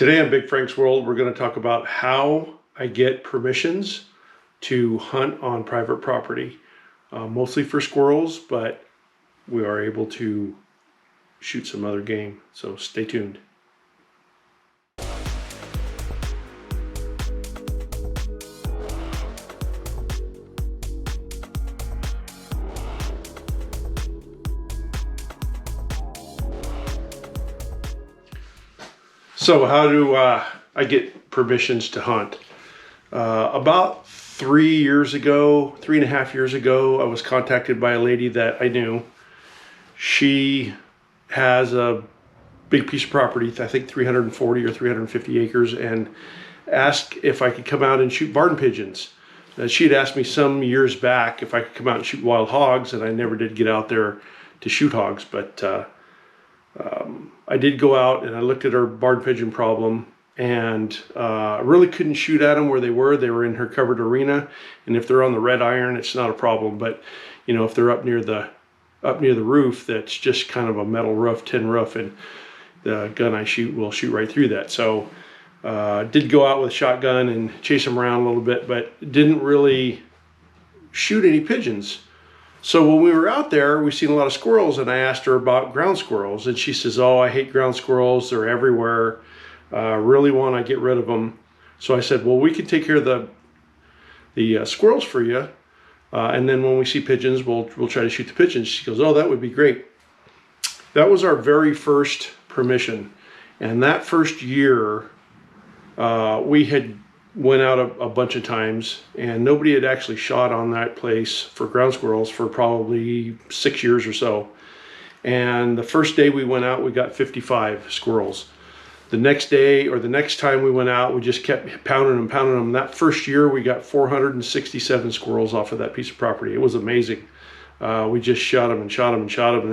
Today on Big Frank's World, we're going to talk about how I get permissions to hunt on private property, mostly for squirrels, but we are able to shoot some other game, so stay tuned. So how do I get permissions to hunt? About 3.5 years ago, I was contacted by a lady that I knew. She has a big piece of property, I think 340 or 350 acres, and asked if I could come out and shoot barn pigeons. She had asked me some years back if I could come out and shoot wild hogs, and I never did get out there to shoot hogs, but I did go out and I looked at her barn pigeon problem, and I really couldn't shoot at them where they were. They were in her covered arena, and if they're on the red iron, it's not a problem. But you know, if they're up near the roof, that's just kind of a metal roof, tin roof, and the gun I shoot will shoot right through that. So did go out with a shotgun and chase them around a little bit, but didn't really shoot any pigeons. So when we were out there, we seen a lot of squirrels, and I asked her about ground squirrels, and she says, "Oh, I hate ground squirrels. They're everywhere. Really want to get rid of them." So I said, "Well, we can take care of the squirrels for you, and then when we see pigeons, we'll try to shoot the pigeons." She goes, "Oh, that would be great." That was our very first permission, and that first year, we had went out a bunch of times, and nobody had actually shot on that place for ground squirrels for probably 6 years or so. And the first day we went out, we got 55 squirrels. The next day, or the next time we went out, we just kept pounding them. That first year, we got 467 squirrels off of that piece of property. It was amazing. We just shot them, and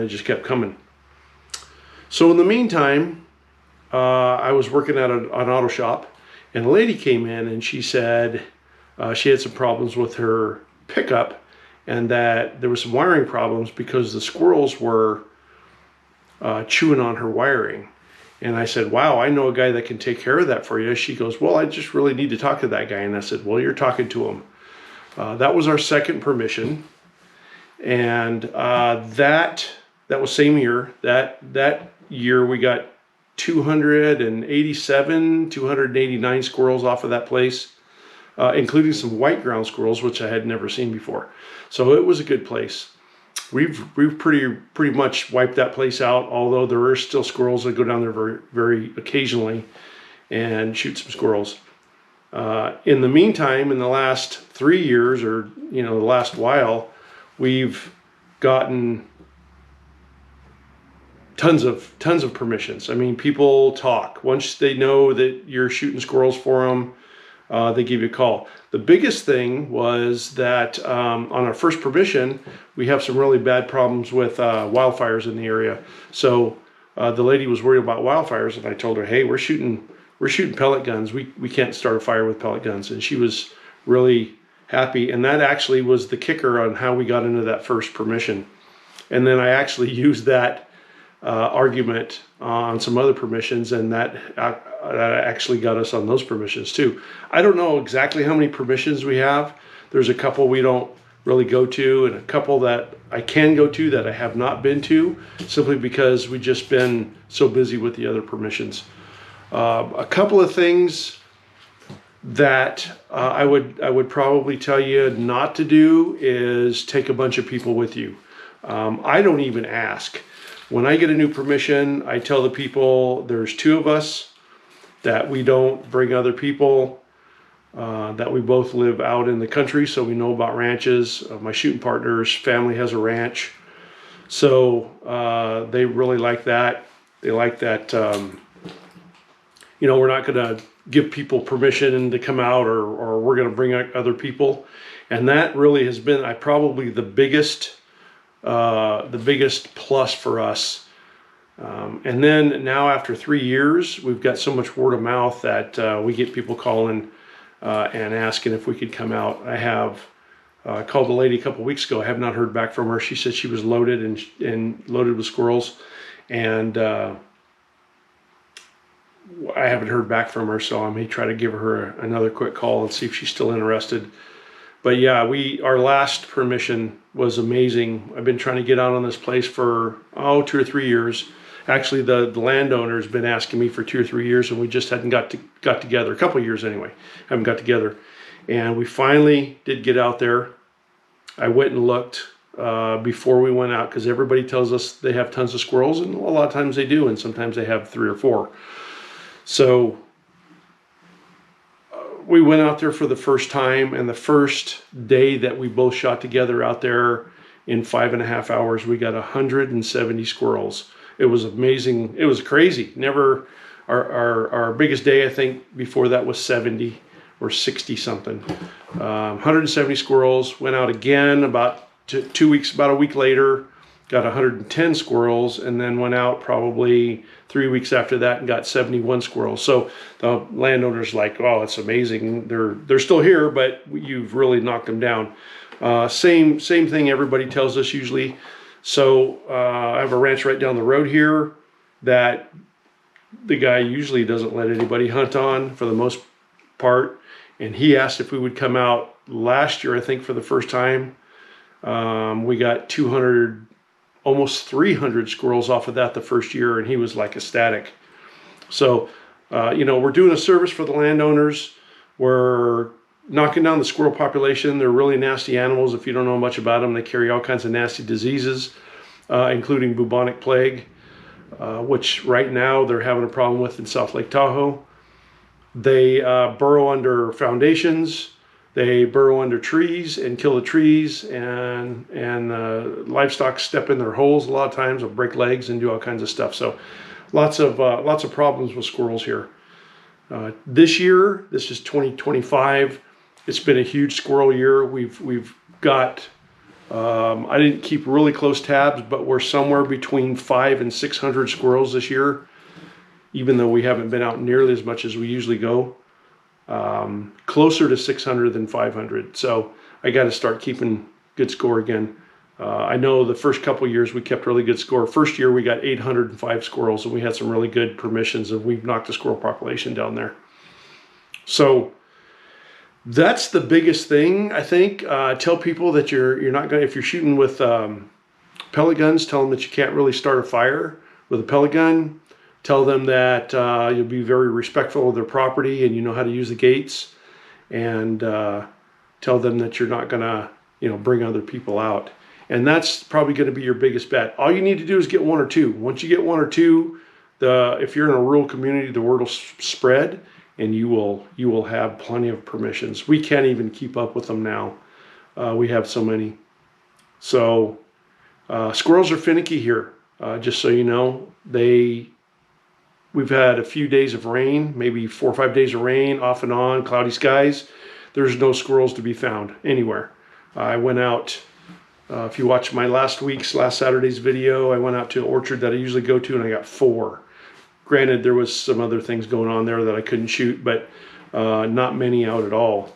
they just kept coming. So in the meantime, I was working at an auto shop, and a lady came in, and she said she had some problems with her pickup, and that there was some wiring problems because the squirrels were chewing on her wiring. And I said, "Wow, I know a guy that can take care of that for you." She goes, "Well, I just really need to talk to that guy." And I said, "Well, you're talking to him." That was our second permission, and that was same year. That year we got 289 squirrels off of that place, including some white ground squirrels, which I had never seen before. So it was a good place. We've pretty much wiped that place out, although there are still squirrels that go down there very, very occasionally and shoot some squirrels. In the meantime, in the last 3 years, or the last while, we've gotten tons of permissions. I mean, people talk. Once they know that you're shooting squirrels for them, they give you a call. The biggest thing was that on our first permission, we have some really bad problems with wildfires in the area. So the lady was worried about wildfires, and I told her, "Hey, we're shooting pellet guns. We can't start a fire with pellet guns." And she was really happy. And that actually was the kicker on how we got into that first permission. And then I actually used that argument on some other permissions, and that actually got us on those permissions too. I don't know exactly how many permissions we have. There's a couple we don't really go to, and a couple that I can go to that I have not been to, simply because we've just been so busy with the other permissions. A couple of things that I would probably tell you not to do is take a bunch of people with you. I don't even ask. When I get a new permission, I tell the people there's 2 of us, that we don't bring other people, that we both live out in the country, so we know about ranches. My shooting partner's family has a ranch, so they really like that. They like that, we're not going to give people permission to come out, or we're going to bring out other people. And that really has been probably the biggest plus for us. And then now, after 3 years, we've got so much word of mouth that we get people calling and asking if we could come out. I have called a lady a couple weeks ago. I have not heard back from her. She said she was loaded and loaded with squirrels, and I haven't heard back from her, so I may try to give her another quick call and see if she's still interested. But yeah, our last permission was amazing. I've been trying to get out on this place for 2 or 3 years. Actually, the landowner's been asking me for 2 or 3 years, and we just hadn't got together. A couple of years anyway, haven't got together. And we finally did get out there. I went and looked before we went out, because everybody tells us they have tons of squirrels, and a lot of times they do, and sometimes they have 3 or 4. So we went out there for the first time, and the first day that we both shot together out there, in 5.5 hours, we got 170 squirrels. It was amazing. It was crazy. Never, our biggest day, I think, before that was 70 or 60 something. 170 squirrels. Went out again about 2 weeks, about a week later, got 110 squirrels, and then went out probably 3 weeks after that and got 71 squirrels. So the landowner's like, "Oh, it's amazing. They're still here, but you've really knocked them down." Same thing everybody tells us usually. So I have a ranch right down the road here that the guy usually doesn't let anybody hunt on for the most part. And he asked if we would come out last year, I think, for the first time. We got 200, almost 300 squirrels off of that the first year, and he was like ecstatic. So, we're doing a service for the landowners. We're knocking down the squirrel population. They're really nasty animals. If you don't know much about them, they carry all kinds of nasty diseases, including bubonic plague, which right now they're having a problem with in South Lake Tahoe. They burrow under foundations. They burrow under trees and kill the trees, and livestock step in their holes a lot of times. They'll break legs and do all kinds of stuff. So lots of problems with squirrels here. This year, this is 2025. It's been a huge squirrel year. We've got, I didn't keep really close tabs, but we're somewhere between 500 and 600 squirrels this year, even though we haven't been out nearly as much as we usually go. Closer to 600 than 500. So I got to start keeping good score again. I know the first couple of years we kept really good score. First year we got 805 squirrels, and we had some really good permissions, and we've knocked the squirrel population down there. So that's the biggest thing, I think. Tell people that you're not going to, if you're shooting with pellet guns, tell them that you can't really start a fire with a pellet gun. Tell them that you'll be very respectful of their property and you know how to use the gates. And tell them that you're not going to, bring other people out. And that's probably going to be your biggest bet. All you need to do is get 1 or 2. Once you get 1 or 2, if you're in a rural community, the word will spread, and you will have plenty of permissions. We can't even keep up with them now. We have so many. So squirrels are finicky here. Just so you know, we've had a few days of rain, maybe 4 or 5 days of rain, off and on, cloudy skies. There's no squirrels to be found anywhere. I went out, if you watched my last Saturday's video, I went out to an orchard that I usually go to, and I got 4. Granted, there was some other things going on there that I couldn't shoot, but not many out at all.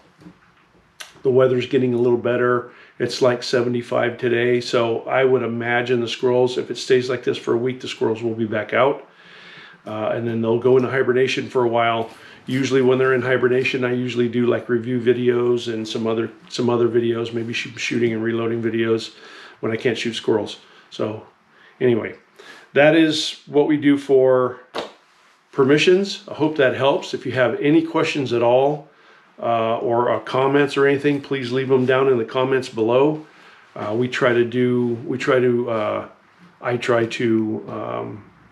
The weather's getting a little better. It's like 75 today, so I would imagine the squirrels, if it stays like this for a week, the squirrels will be back out. And then they'll go into hibernation for a while. Usually when they're in hibernation, I usually do like review videos and some other videos, maybe shooting and reloading videos when I can't shoot squirrels. So anyway, that is what we do for permissions. I hope that helps. If you have any questions at all or comments or anything, please leave them down in the comments below. I try to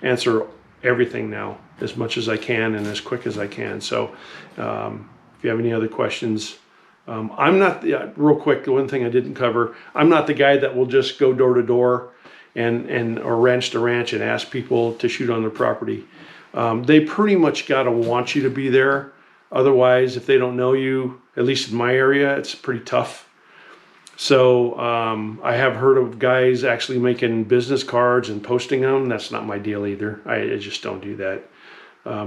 answer everything now as much as I can and as quick as I can. So if you have any other questions, I'm not, real quick, the one thing I didn't cover, I'm not the guy that will just go door to door or ranch to ranch and ask people to shoot on their property. They pretty much got to want you to be there. Otherwise, if they don't know you, at least in my area, it's pretty tough. So I have heard of guys actually making business cards and posting them. That's not my deal either. I just don't do that.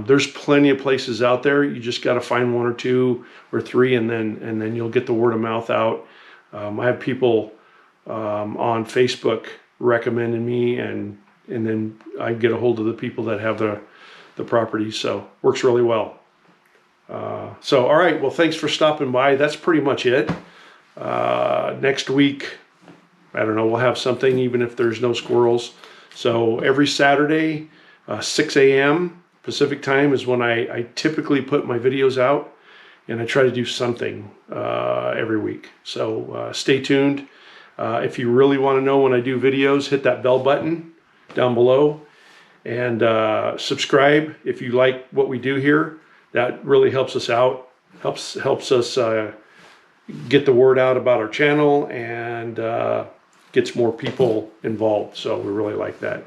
There's plenty of places out there. You just got to find 1 or 2 or 3, and then you'll get the word of mouth out. I have people on Facebook recommending me, and then I get a hold of the people that have the property. So works really well. So, all right, well, thanks for stopping by. That's pretty much it. Next week, I don't know, we'll have something even if there's no squirrels. So every Saturday, 6 a.m. Pacific time is when I typically put my videos out, and I try to do something every week. So stay tuned. If you really want to know when I do videos, hit that bell button down below, and subscribe if you like what we do here. That really helps us out, helps us get the word out about our channel, and gets more people involved. So we really like that.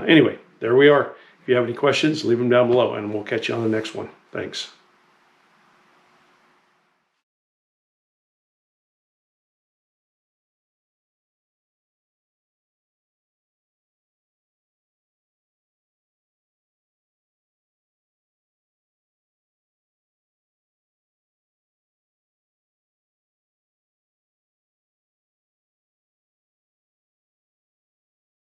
Anyway, there we are. If you have any questions, leave them down below, and we'll catch you on the next one. Thanks.